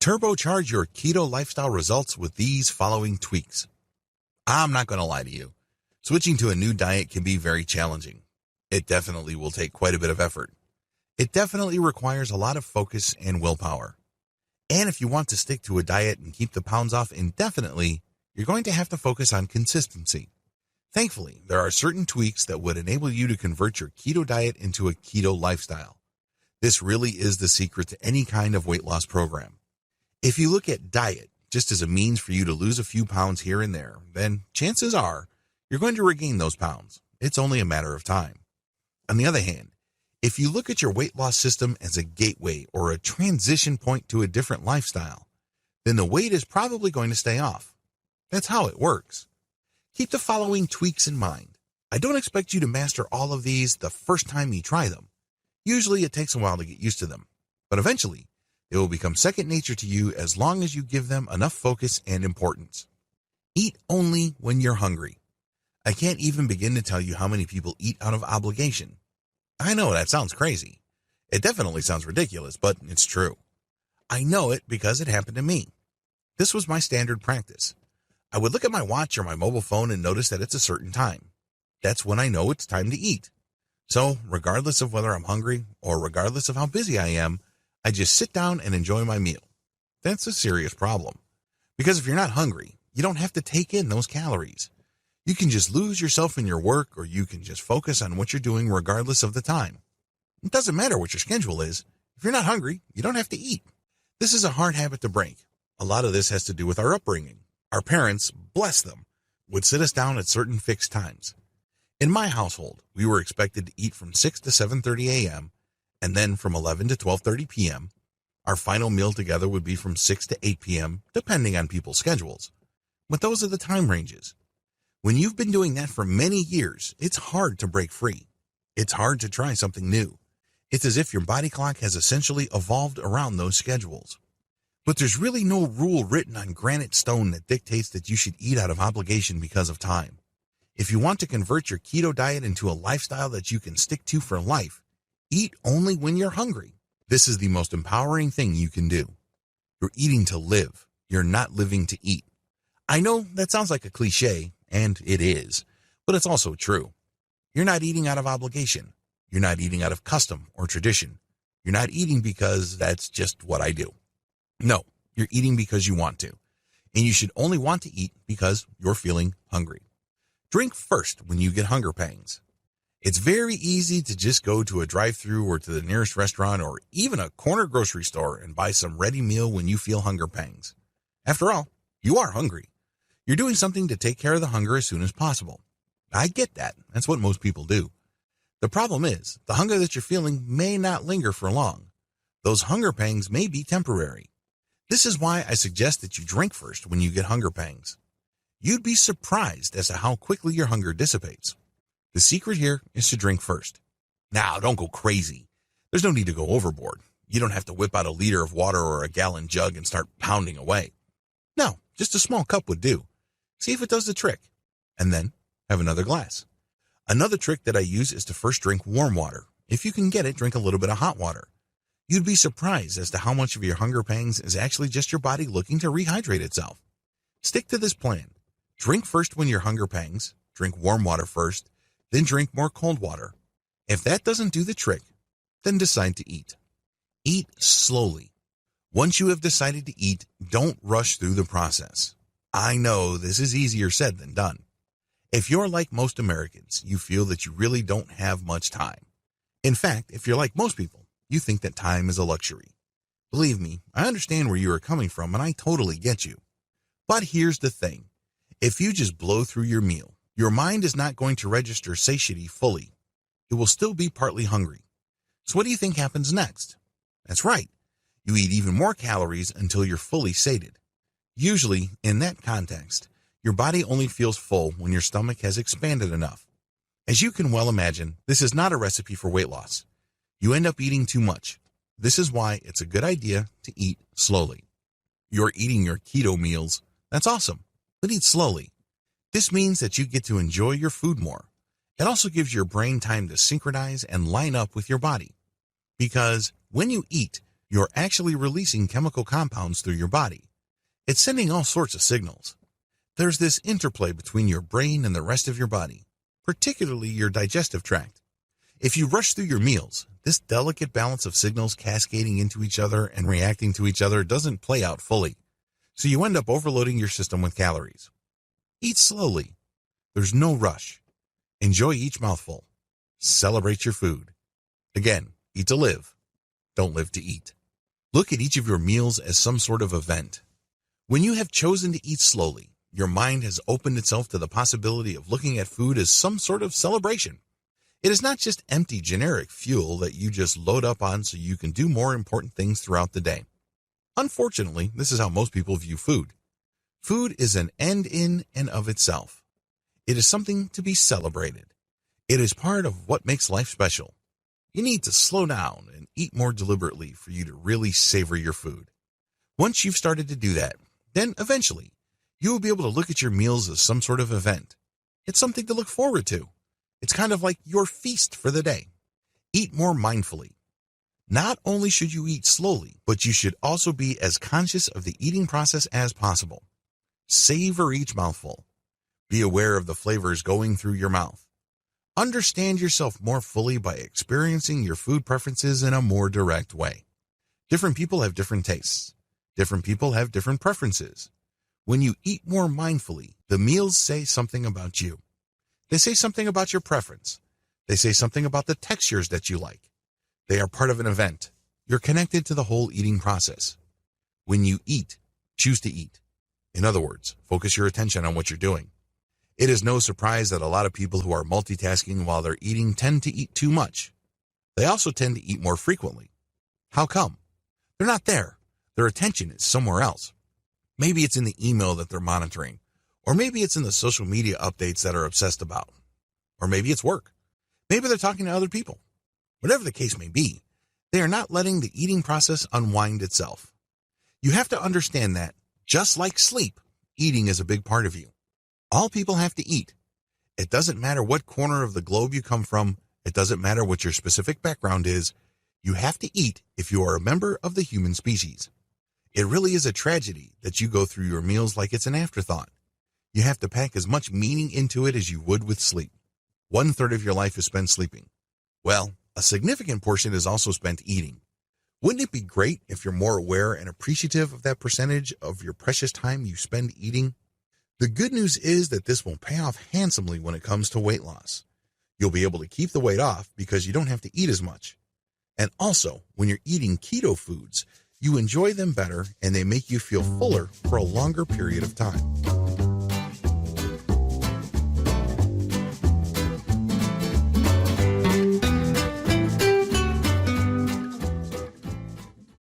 Turbocharge your keto lifestyle results with these following tweaks. I'm not going to lie to you. Switching to a new diet can be very challenging. It definitely will take quite a bit of effort. It definitely requires a lot of focus and willpower. And if you want to stick to a diet and keep the pounds off indefinitely, you're going to have to focus on consistency. Thankfully, there are certain tweaks that would enable you to convert your keto diet into a keto lifestyle. This really is the secret to any kind of weight loss program. If you look at diet just as a means for you to lose a few pounds here and there, then chances are you're going to regain those pounds. It's only a matter of time. On the other hand, if you look at your weight loss system as a gateway or a transition point to a different lifestyle, then the weight is probably going to stay off. That's how it works. Keep the following tweaks in mind. I don't expect you to master all of these the first time you try them. Usually it takes a while to get used to them, but eventually they will become second nature to you as long as you give them enough focus and importance. Eat only when you're hungry. I can't even begin to tell you how many people eat out of obligation. I know that sounds crazy. It definitely sounds ridiculous, but it's true. I know it because it happened to me. This was my standard practice. I would look at my watch or my mobile phone and notice that it's a certain time. That's when I know it's time to eat. So, regardless of whether I'm hungry or regardless of how busy I am, I just sit down and enjoy my meal. That's a serious problem. Because if you're not hungry, you don't have to take in those calories. You can just lose yourself in your work, or you can just focus on what you're doing regardless of the time. It doesn't matter what your schedule is. If you're not hungry, you don't have to eat. This is a hard habit to break. A lot of this has to do with our upbringing. Our parents, bless them, would sit us down at certain fixed times. In my household, we were expected to eat from 6 to 7:30 a.m., and then from 11 to 12:30 p.m. Our final meal together would be from 6 to 8 p.m., depending on people's schedules. But those are the time ranges. When you've been doing that for many years, it's hard to break free. It's hard to try something new. It's as if your body clock has essentially evolved around those schedules. But there's really no rule written on granite stone that dictates that you should eat out of obligation because of time. If you want to convert your keto diet into a lifestyle that you can stick to for life, eat only when you're hungry. This is the most empowering thing you can do. You're eating to live. You're not living to eat. I know that sounds like a cliche, and it is, but it's also true. You're not eating out of obligation. You're not eating out of custom or tradition. You're not eating because that's just what I do. No, you're eating because you want to, and you should only want to eat because you're feeling hungry. Drink first when you get hunger pangs. It's very easy to just go to a drive-thru or to the nearest restaurant or even a corner grocery store and buy some ready meal when you feel hunger pangs. After all, you are hungry. You're doing something to take care of the hunger as soon as possible. I get that. That's what most people do. The problem is, the hunger that you're feeling may not linger for long. Those hunger pangs may be temporary. This is why I suggest that you drink first when you get hunger pangs. You'd be surprised as to how quickly your hunger dissipates. The secret here is to drink first. Now, don't go crazy. There's no need to go overboard. You don't have to whip out a liter of water or a gallon jug and start pounding away. No, just a small cup would do. See if it does the trick. And then have another glass. Another trick that I use is to first drink warm water. If you can get it, drink a little bit of hot water. You'd be surprised as to how much of your hunger pangs is actually just your body looking to rehydrate itself. Stick to this plan. Drink first when your hunger pangs, drink warm water first, then drink more cold water. If that doesn't do the trick, then decide to eat. Eat slowly. Once you have decided to eat, don't rush through the process. I know this is easier said than done. If you're like most Americans, you feel that you really don't have much time. In fact, if you're like most people, you think that time is a luxury. Believe me, I understand where you are coming from and I totally get you. But here's the thing. If you just blow through your meal, your mind is not going to register satiety fully. It will still be partly hungry. So what do you think happens next? That's right. You eat even more calories until you're fully sated. Usually, in that context, your body only feels full when your stomach has expanded enough. As you can well imagine, this is not a recipe for weight loss. You end up eating too much. This is why it's a good idea to eat slowly. You're eating your keto meals. That's awesome, but eat slowly. This means that you get to enjoy your food more. It also gives your brain time to synchronize and line up with your body. Because when you eat, You're actually releasing chemical compounds through your body. It's sending all sorts of signals. There's this interplay between your brain and the rest of your body, particularly your digestive tract. If you rush through your meals, this delicate balance of signals cascading into each other and reacting to each other doesn't play out fully, so you end up overloading your system with calories. Eat slowly. There's no rush. Enjoy each mouthful. Celebrate your food. Again, eat to live. Don't live to eat. Look at each of your meals as some sort of event. When you have chosen to eat slowly, your mind has opened itself to the possibility of looking at food as some sort of celebration. It is not just empty generic fuel that you just load up on so you can do more important things throughout the day. Unfortunately, this is how most people view food. Food is an end in and of itself. It is something to be celebrated. It is part of what makes life special. You need to slow down and eat more deliberately for you to really savor your food. Once you've started to do that, then eventually, you will be able to look at your meals as some sort of event. It's something to look forward to. It's kind of like your feast for the day. Eat more mindfully. Not only should you eat slowly, but you should also be as conscious of the eating process as possible. Savor each mouthful. Be aware of the flavors going through your mouth. Understand yourself more fully by experiencing your food preferences in a more direct way. Different people have different tastes. Different people have different preferences. When you eat more mindfully, the meals say something about you. They say something about your preference. They say something about the textures that you like. They are part of an event. You're connected to the whole eating process. When you eat, choose to eat. In other words, focus your attention on what you're doing. It is no surprise that a lot of people who are multitasking while they're eating tend to eat too much. They also tend to eat more frequently. How come? They're not there. Their attention is somewhere else. Maybe it's in the email that they're monitoring. Or maybe it's in the social media updates that are obsessed about. Or maybe it's work. Maybe they're talking to other people. Whatever the case may be, they are not letting the eating process unwind itself. You have to understand that, just like sleep, eating is a big part of you. All people have to eat. It doesn't matter what corner of the globe you come from. It doesn't matter what your specific background is. You have to eat if you are a member of the human species. It really is a tragedy that you go through your meals like it's an afterthought. You have to pack as much meaning into it as you would with sleep. 1/3 of your life is spent sleeping. Well, a significant portion is also spent eating. Wouldn't it be great if you're more aware and appreciative of that percentage of your precious time you spend eating? The good news is that this will pay off handsomely when it comes to weight loss. You'll be able to keep the weight off because you don't have to eat as much. And also, when you're eating keto foods, you enjoy them better and they make you feel fuller for a longer period of time.